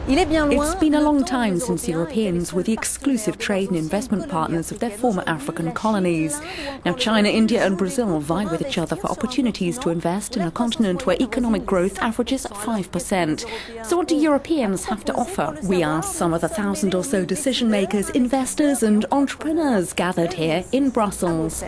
It's been a long time since Europeans were the exclusive trade and investment partners of their former African colonies. Now China, India and Brazil vie with each other for opportunities to invest in a continent where economic growth averages 5%. So what do Europeans have to offer? We asked some of the 1,000 or so decision makers, investors and entrepreneurs gathered here in Brussels.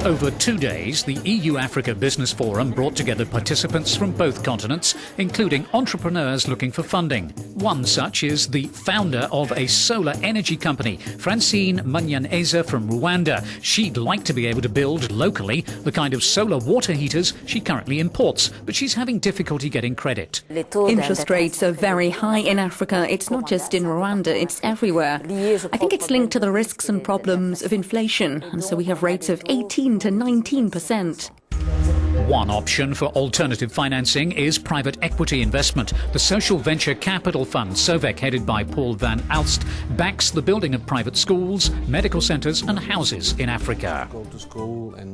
Over 2 days, the EU-Africa Business Forum brought together participants from both continents, including entrepreneurs looking for funding. One such is the founder of a solar energy company, Francine Munyaneza from Rwanda. She'd like to be able to build locally the kind of solar water heaters she currently imports, but she's having difficulty getting credit. Interest rates are very high in Africa. It's not just in Rwanda, it's everywhere. I think it's linked to the risks and problems of inflation, and so we have rates of 18 to 19%. One option for alternative financing is private equity investment. The social venture capital fund, SOVEC, headed by Paul van Alst, backs the building of private schools, medical centres and houses in Africa.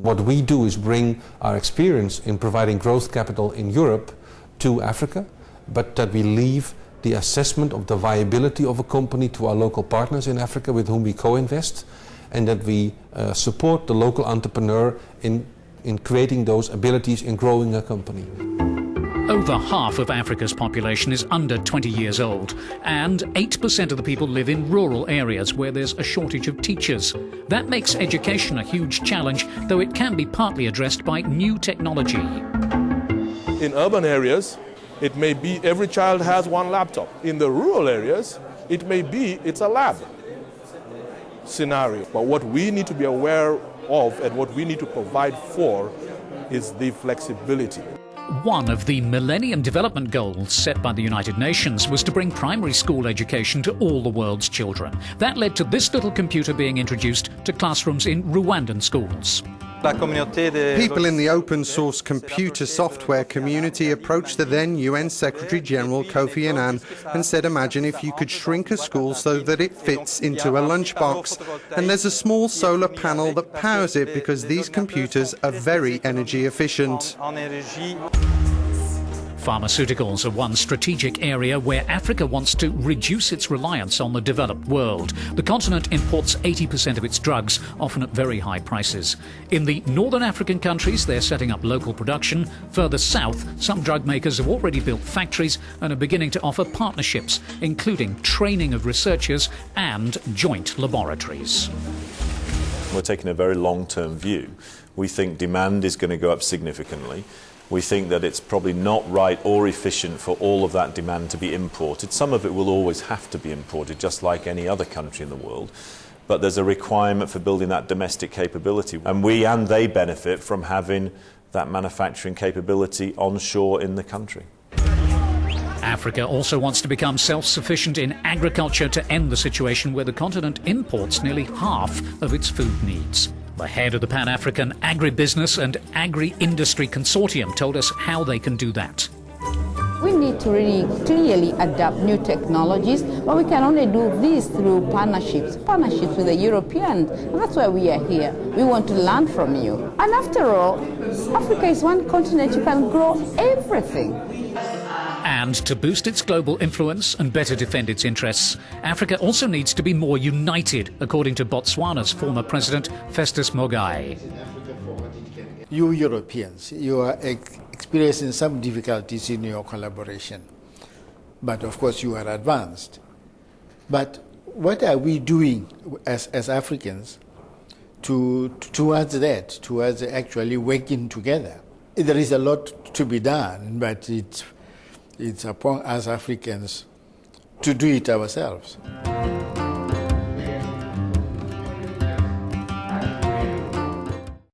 What we do is bring our experience in providing growth capital in Europe to Africa, but that we leave the assessment of the viability of a company to our local partners in Africa with whom we co-invest, and that we support the local entrepreneur in creating those abilities in growing a company. Over half of Africa's population is under 20 years old, and 8% of the people live in rural areas where there's a shortage of teachers. That makes education a huge challenge, though it can be partly addressed by new technology. In urban areas, it may be every child has one laptop. In the rural areas, it may be it's a lab scenario. But what we need to be aware of and what we need to provide for is the flexibility. One of the Millennium Development Goals set by the United Nations was to bring primary school education to all the world's children. That led to this little computer being introduced to classrooms in Rwandan schools. People in the open source computer software community approached the then UN Secretary General Kofi Annan and said, imagine if you could shrink a school so that it fits into a lunchbox, and there's a small solar panel that powers it because these computers are very energy efficient. Pharmaceuticals are one strategic area where Africa wants to reduce its reliance on the developed world. The continent imports 80% of its drugs, often at very high prices. In the northern African countries, they're setting up local production. Further south, some drug makers have already built factories and are beginning to offer partnerships, including training of researchers and joint laboratories. We're taking a very long-term view. We think demand is going to go up significantly. We think that it's probably not right or efficient for all of that demand to be imported. Some of it will always have to be imported, just like any other country in the world. But there's a requirement for building that domestic capability. And we and they benefit from having that manufacturing capability onshore in the country. Africa also wants to become self-sufficient in agriculture to end the situation where the continent imports nearly half of its food needs. The head of the Pan-African Agribusiness and Agri-Industry Consortium told us how they can do that. We need to really clearly adapt new technologies, but we can only do this through partnerships with the Europeans. And that's why we are here. We want to learn from you. And after all, Africa is one continent you can grow everything. And to boost its global influence and better defend its interests, Africa also needs to be more united, according to Botswana's former president, Festus Mogae. You Europeans, you are experiencing some difficulties in your collaboration. But of course you are advanced. But what are we doing as Africans towards actually working together? There is a lot to be done, but it's upon us Africans to do it ourselves.